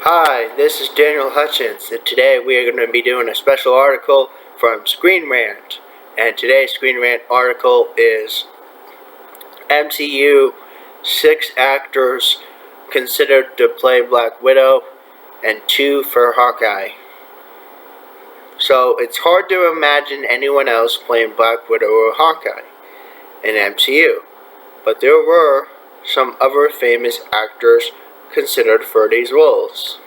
Hi, this is Daniel Hutchins, and today we are going to be doing a special article from Screen Rant. And today's Screen Rant article is MCU 6 actors considered to play Black Widow and 2 for Hawkeye. So it's hard to imagine anyone else playing Black Widow or Hawkeye in MCU, but there were some other famous actors considered for these roles.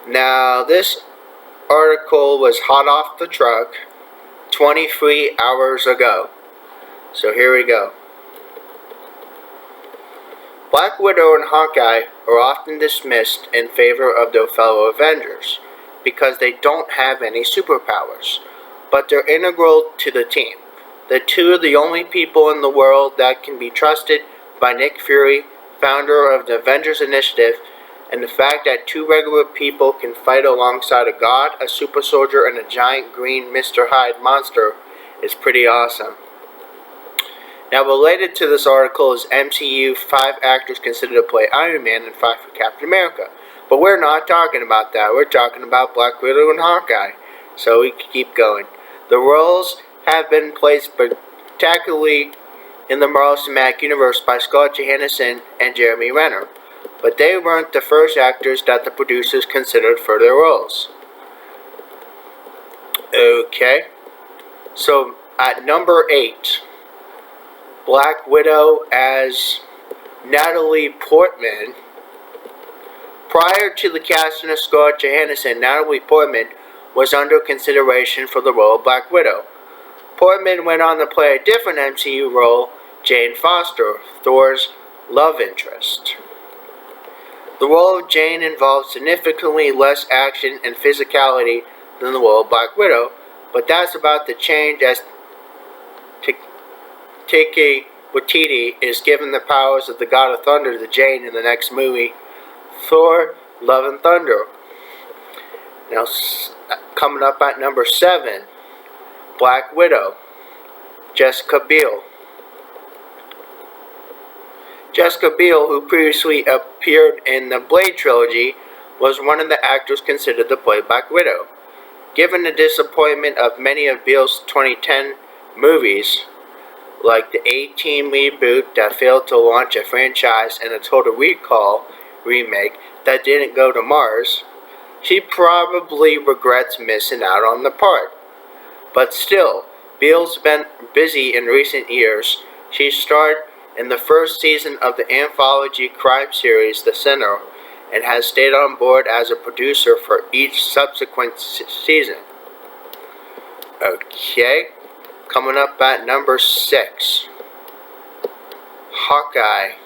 Now, this article was hot off the truck 23 hours ago. So here we go. Black Widow and Hawkeye are often dismissed in favor of their fellow Avengers because they don't have any superpowers, but they're integral to the team. The two are the only people in the world that can be trusted by Nick Fury, founder of the Avengers Initiative, and the fact that two regular people can fight alongside a god, a super soldier, and a giant green Mr. Hyde monster is pretty awesome. Now, related to this article is MCU 5 actors considered to play Iron Man and 5 for Captain America. But we're not talking about that. We're talking about Black Widow and Hawkeye. So we can keep going. The roles have been played spectacularly in the Marvel Cinematic Universe by Scarlett Johansson and Jeremy Renner, but they weren't the first actors that the producers considered for their roles. Okay, so at number 8, Black Widow as Natalie Portman. Prior to the casting of Scarlett Johansson, Natalie Portman was under consideration for the role of Black Widow. Portman went on to play a different MCU role, Jane Foster, Thor's love interest. The role of Jane involved significantly less action and physicality than the role of Black Widow, but that's about to change as Taika Waititi is given the powers of the God of Thunder to Jane in the next movie, Thor, Love and Thunder. Now, coming up at number 7, Black Widow, Jessica Biel. Jessica Biel, who previously appeared in the Blade trilogy, was one of the actors considered to play Black Widow. Given the disappointment of many of Biel's 2010 movies, like the A-Team reboot that failed to launch a franchise and a Total Recall remake that didn't go to Mars, she probably regrets missing out on the part. But still, Biel's been busy in recent years. She starred in the first season of the anthology crime series The Sinner and has stayed on board as a producer for each subsequent season. Okay, coming up at number 6, Hawkeye,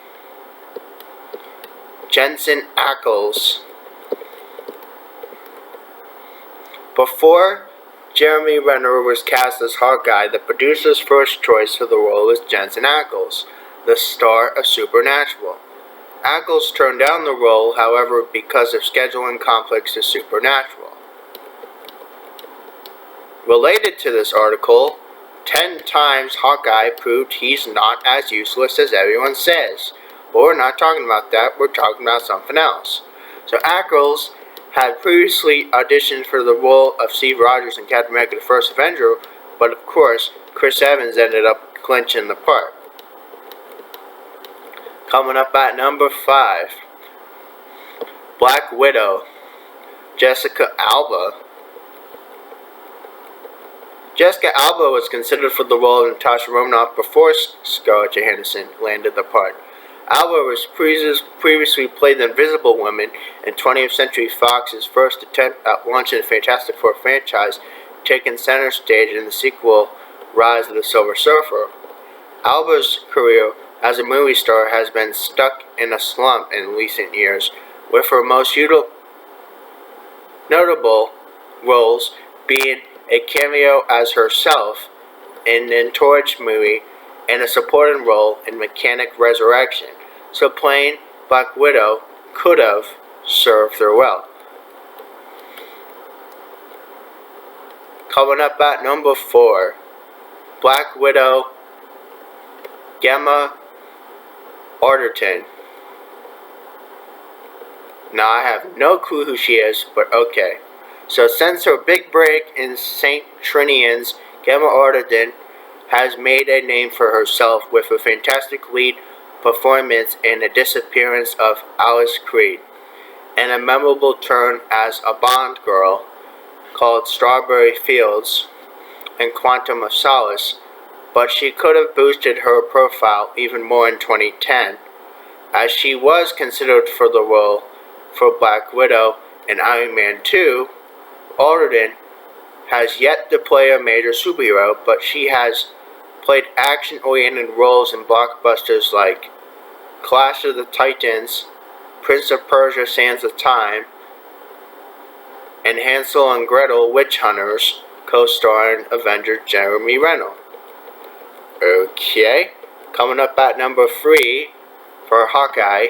Jensen Ackles. Before Jeremy Renner was cast as Hawkeye, the producer's first choice for the role was Jensen Ackles, the star of Supernatural. Ackles turned down the role, however, because of scheduling conflicts to Supernatural. Related to this article, 10 times Hawkeye proved he's not as useless as everyone says. But we're not talking about that, we're talking about something else. So Ackles had previously auditioned for the role of Steve Rogers in Captain America: The First Avenger, but of course, Chris Evans ended up clinching the part. Coming up at number 5, Black Widow, Jessica Alba. Jessica Alba was considered for the role of Natasha Romanoff before Scarlett Johansson landed the part. Alba was previously played the Invisible Woman in 20th Century Fox's first attempt at launching the Fantastic Four franchise, taking center stage in the sequel Rise of the Silver Surfer. Alba's career as a movie star has been stuck in a slump in recent years, with her most notable roles being a cameo as herself in the Torch movie and a supporting role in Mechanic Resurrection, so playing Black Widow could have served her well. Coming up at number 4, Black Widow, Gemma ODonnell. Now I have no clue who she is, but okay. So since her big break in St. Trinian's, Gemma ODonnell has made a name for herself with a fantastic lead performance in The Disappearance of Alice Creed, and a memorable turn as a Bond girl called Strawberry Fields and Quantum of Solace, but she could have boosted her profile even more in 2010, as she was considered for the role for Black Widow in Iron Man 2. ODonnell has yet to play a major superhero, but she has played action-oriented roles in blockbusters like Clash of the Titans, Prince of Persia: Sands of Time, and Hansel and Gretel: Witch Hunters, co-starring Avenger Jeremy Renner. Okay, coming up at number 3 for Hawkeye,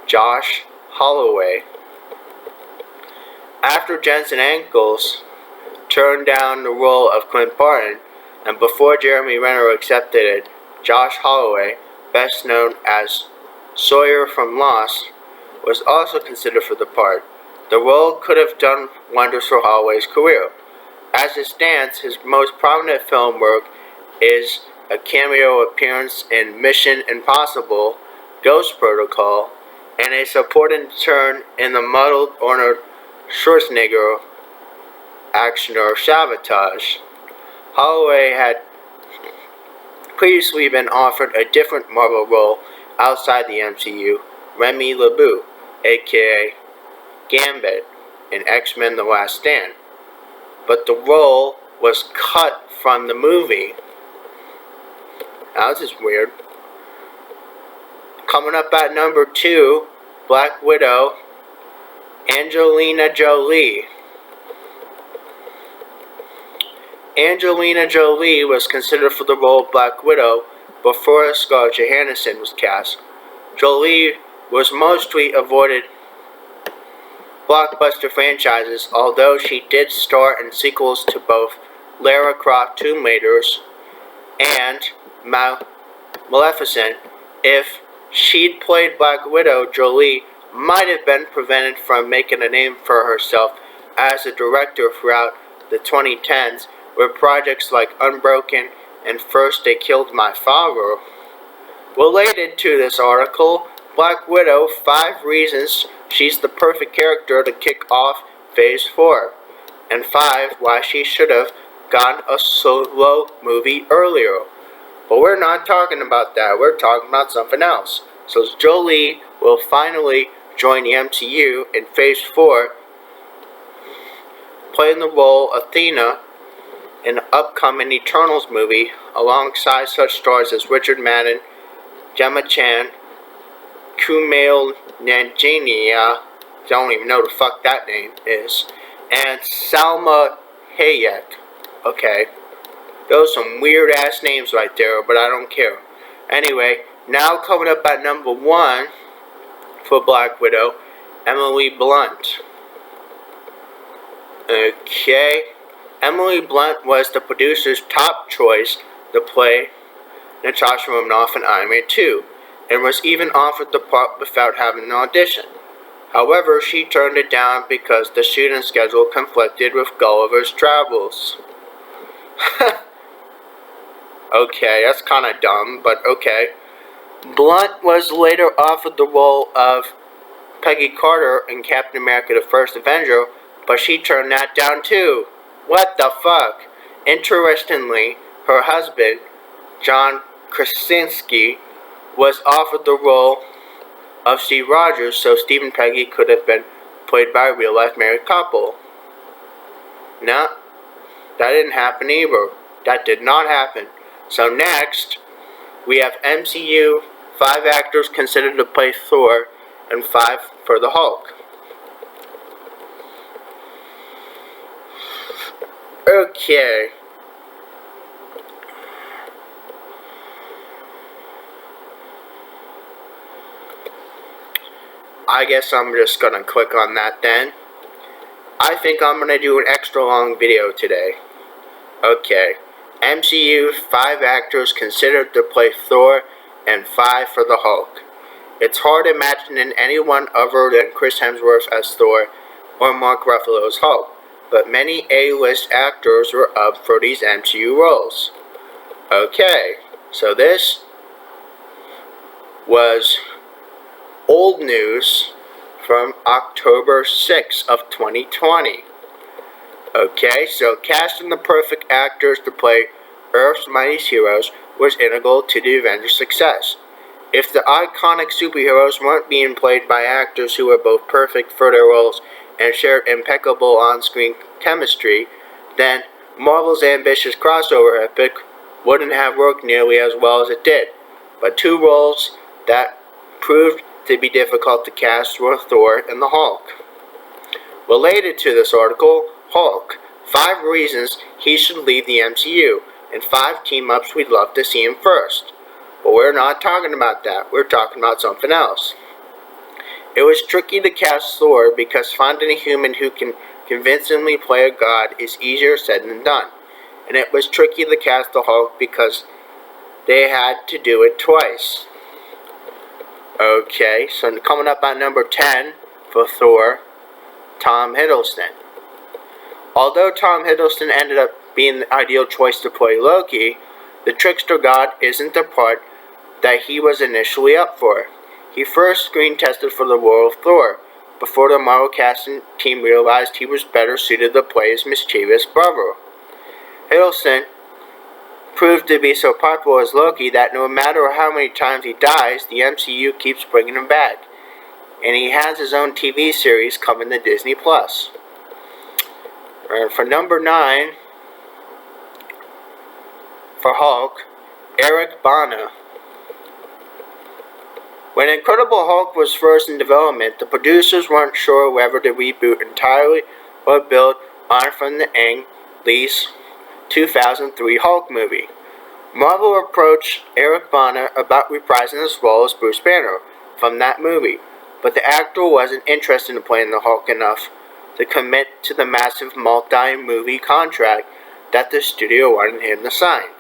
Josh Holloway. After Jensen Ackles turned down the role of Clint Barton, and before Jeremy Renner accepted it, Josh Holloway, best known as Sawyer from Lost, was also considered for the part. The role could have done wonders for Holloway's career. As it stands, his most prominent film work is a cameo appearance in Mission Impossible: Ghost Protocol, and a supporting turn in the muddled Arnold Schwarzenegger actioner Sabotage. Holloway had previously been offered a different Marvel role outside the MCU, Remy LeBeau, aka Gambit, in X-Men: The Last Stand, but the role was cut from the movie. Now this is weird. Coming up at number 2, Black Widow, Angelina Jolie. Angelina Jolie was considered for the role of Black Widow before Scarlett Johansson was cast. Jolie was mostly avoided blockbuster franchises, although she did star in sequels to both Lara Croft Tomb Raiders and Maleficent. If she'd played Black Widow, Jolie might have been prevented from making a name for herself as a director throughout the 2010s, with projects like Unbroken and First They Killed My Father. Related to this article, Black Widow, 5 reasons she's the perfect character to kick off Phase 4, and 5 why she should have gotten a solo movie earlier. But we're not talking about that, we're talking about something else. So Jolie will finally join the MCU in Phase 4, playing the role of Athena in the upcoming Eternals movie, alongside such stars as Richard Madden, Gemma Chan, Kumail Nanjiani, don't even know the fuck that name is, and Salma Hayek. Okay, those are some weird ass names right there, but I don't care. Anyway, now coming up at number 1 for Black Widow, Emily Blunt. Okay, Emily Blunt was the producer's top choice to play Natasha Romanoff in Iron Man 2, and was even offered the part without having an audition. However, she turned it down because the shooting schedule conflicted with Gulliver's Travels. Okay, that's kinda dumb, but okay. Blunt was later offered the role of Peggy Carter in Captain America: The First Avenger, but she turned that down too. What the fuck? Interestingly, her husband, John Krasinski, was offered the role of Steve Rogers, so Steve and Peggy could have been played by a real-life married couple. No, that didn't happen either. That did not happen. So next, we have MCU 5 actors considered to play Thor, and 5 for the Hulk. Okay. I guess I'm just gonna click on that then. I think I'm gonna do an extra long video today. Okay. MCU 5 actors considered to play Thor and 5 for the Hulk. It's hard imagining anyone other than Chris Hemsworth as Thor or Mark Ruffalo as Hulk, but many A-list actors were up for these MCU roles. Okay, so this was old news from October 6th of 2020. Okay, so casting the perfect actors to play Earth's mightiest heroes was integral to the Avengers' success. If the iconic superheroes weren't being played by actors who were both perfect for their roles and shared impeccable on-screen chemistry, then Marvel's ambitious crossover epic wouldn't have worked nearly as well as it did. But two roles that proved to be difficult to cast were Thor and the Hulk. Related to this article, Hulk, 5 reasons he should leave the MCU, and 5 team-ups we'd love to see him first. But we're not talking about that, we're talking about something else. It was tricky to cast Thor because finding a human who can convincingly play a god is easier said than done. And it was tricky to cast the Hulk because they had to do it twice. Okay, so coming up at number 10 for Thor, Tom Hiddleston. Although Tom Hiddleston ended up being the ideal choice to play Loki, the trickster god isn't the part that he was initially up for. He first screen tested for the role of Thor, before the Marvel casting team realized he was better suited to play his mischievous brother. Hiddleston proved to be so popular as Loki that no matter how many times he dies, the MCU keeps bringing him back. And he has his own TV series coming to Disney+. For number 9, for Hulk, Eric Bana. When Incredible Hulk was first in development, the producers weren't sure whether to reboot entirely or build on from the Ang Lee's 2003 Hulk movie. Marvel approached Eric Bana about reprising his role as Bruce Banner from that movie, but the actor wasn't interested in playing the Hulk enough to commit to the massive multi-movie contract that the studio wanted him to sign.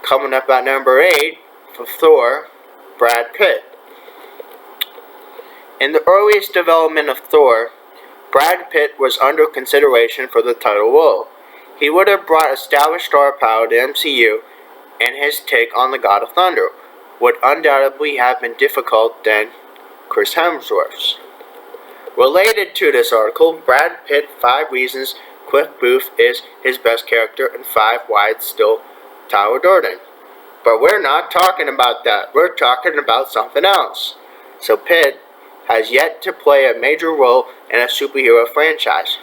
Coming up at number 8, for Thor, Brad Pitt. In the earliest development of Thor, Brad Pitt was under consideration for the title role. He would have brought established star power to MCU, and his take on the God of Thunder would undoubtedly have been difficult than Chris Hemsworth's. Related to this article, Brad Pitt, 5 reasons Cliff Booth is his best character, and 5 why it's still Tyler Durden. But we're not talking about that. We're talking about something else. So Pitt has yet to play a major role in a superhero franchise.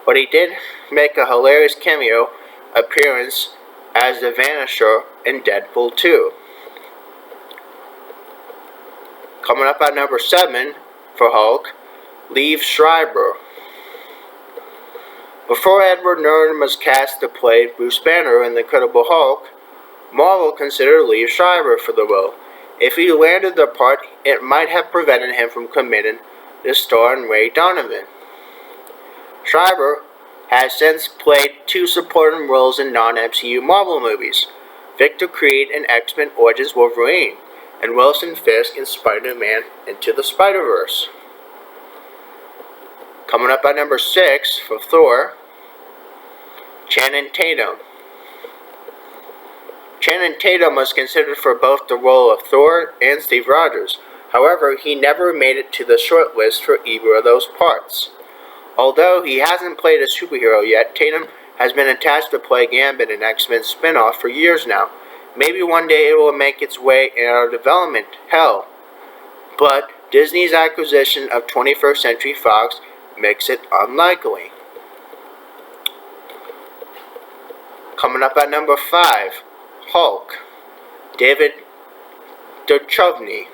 But he did make a hilarious cameo appearance as the Vanisher in Deadpool 2. Coming up at number 7 for Hulk, Liev Schreiber. Before Edward Norton was cast to play Bruce Banner in The Incredible Hulk, Marvel considered Liev Schreiber for the role. If he landed the part, it might have prevented him from committing to star in Ray Donovan. Schreiber has since played 2 supporting roles in non-MCU Marvel movies, Victor Creed in X-Men Origins Wolverine, and Wilson Fisk in Spider-Man Into the Spider-Verse. Coming up at number 6 for Thor, Channing Tatum. Channing Tatum was considered for both the role of Thor and Steve Rogers. However, he never made it to the short list for either of those parts. Although he hasn't played a superhero yet, Tatum has been attached to play Gambit in X-Men spin-off for years now. Maybe one day it will make its way in our development hell. But Disney's acquisition of 21st Century Fox makes it unlikely. Coming up at number 5, Hulk, David Duchovny.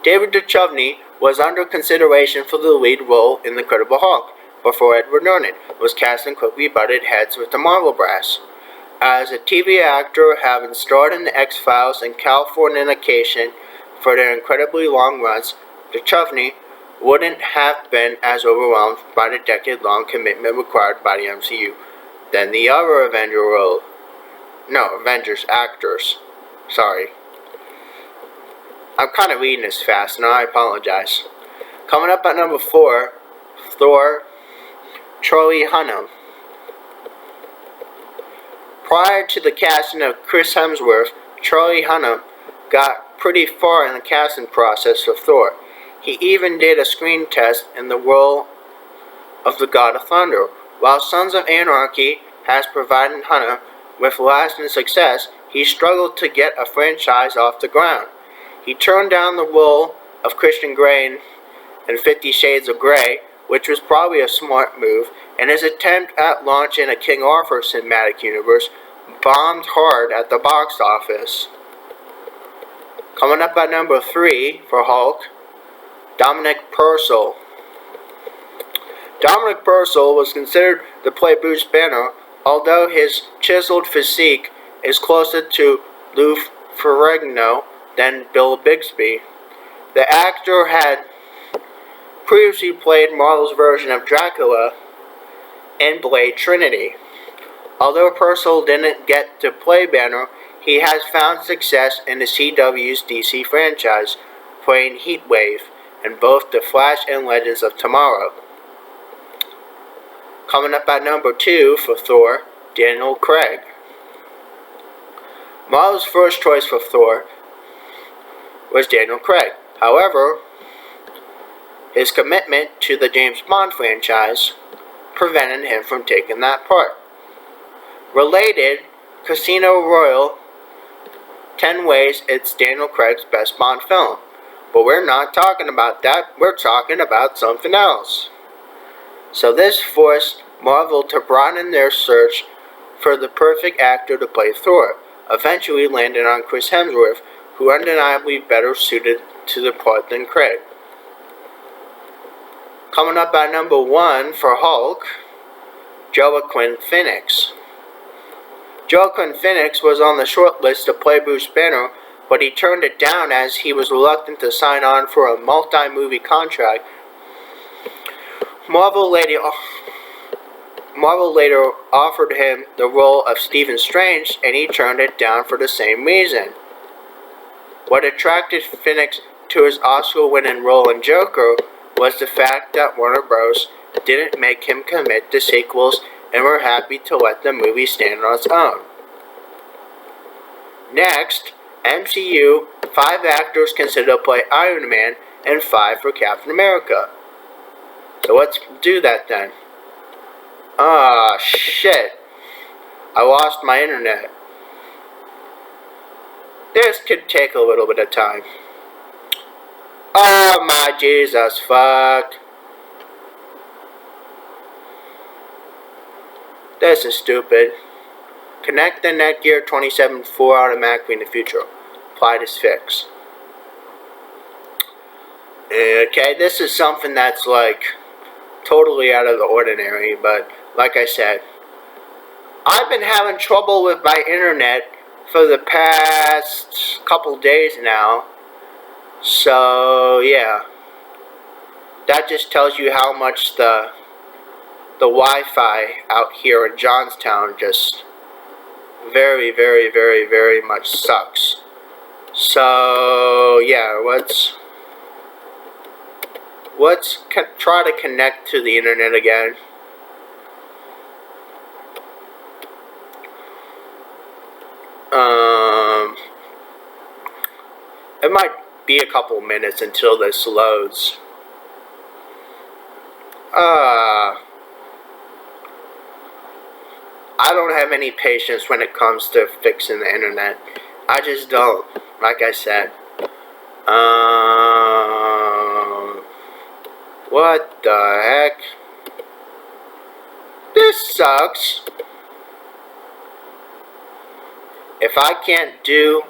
David Duchovny was under consideration for the lead role in The Incredible Hulk before Edward Norton was cast and quickly butted heads with the Marvel brass. As a TV actor, having starred in The X-Files and Californication for their incredibly long runs, Duchovny wouldn't have been as overwhelmed by the decade-long commitment required by the MCU than the other Avengers actors. I'm kind of reading this fast, and I apologize. Coming up at number 4, Thor, Charlie Hunnam. Prior to the casting of Chris Hemsworth, Charlie Hunnam got pretty far in the casting process for Thor. He even did a screen test in the role of the God of Thunder. While Sons of Anarchy has provided Hunnam with lasting success, he struggled to get a franchise off the ground. He turned down the role of Christian Grey in 50 Shades of Grey, which was probably a smart move, and his attempt at launching a King Arthur cinematic universe bombed hard at the box office. Coming up at number 3 for Hulk, Dominic Purcell. Dominic Purcell was considered to play Bruce Banner, although his chiseled physique is closer to Lou Ferrigno than Bill Bixby. The actor had previously played Marvel's version of Dracula in Blade Trinity. Although Purcell didn't get to play Banner, he has found success in the CW's DC franchise, playing Heatwave in both The Flash and Legends of Tomorrow. Coming up at number 2 for Thor, Daniel Craig. Marvel's first choice for Thor was Daniel Craig. However, his commitment to the James Bond franchise prevented him from taking that part. Related, Casino Royale, 10 Ways It's Daniel Craig's best Bond film. But we're not talking about that, we're talking about something else. So this forced Marvel to broaden their search for the perfect actor to play Thor, eventually landing on Chris Hemsworth, who undeniably better suited to the part than Craig. Coming up at number 1 for Hulk, Joaquin Phoenix. Joaquin Phoenix was on the short list to play Bruce Banner, but he turned it down as he was reluctant to sign on for a multi-movie contract. Marvel later offered him the role of Stephen Strange, and he turned it down for the same reason. What attracted Phoenix to his Oscar-winning role in Joker was the fact that Warner Bros. Didn't make him commit to sequels and were happy to let the movie stand on its own. Next, MCU, 5 actors considered to play Iron Man and 5 for Captain America. So let's do that then. Shit. I lost my internet. This could take a little bit of time. Oh my Jesus, fuck. This is stupid. Connect the Netgear 27.4 automatically in the future. Apply this fix. Okay, this is something that's like totally out of the ordinary, but like I said, I've been having trouble with my internet for the past couple days now. So yeah, that just tells you how much the Wi-Fi out here in Johnstown just very, very, very, very much sucks. So yeah, let's try to connect to the internet again. It might be a couple minutes until this loads. I don't have any patience when it comes to fixing the internet. I just don't, like I said. What the heck? This sucks. If I can't do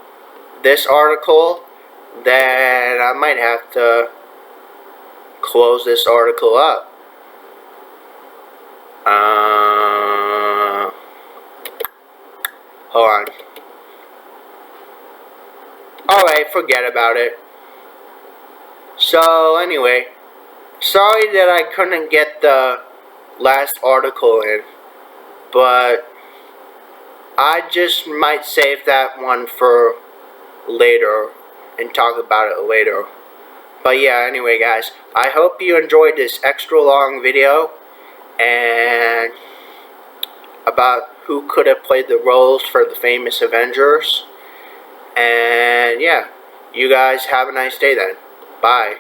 this article, then I might have to close this article up. Hold on. Alright, forget about it. So, anyway, sorry that I couldn't get the last article in, but I just might save that one for later and talk about it later. But yeah, anyway guys, I hope you enjoyed this extra long video and about who could have played the roles for the famous Avengers. And yeah, you guys have a nice day then. Bye.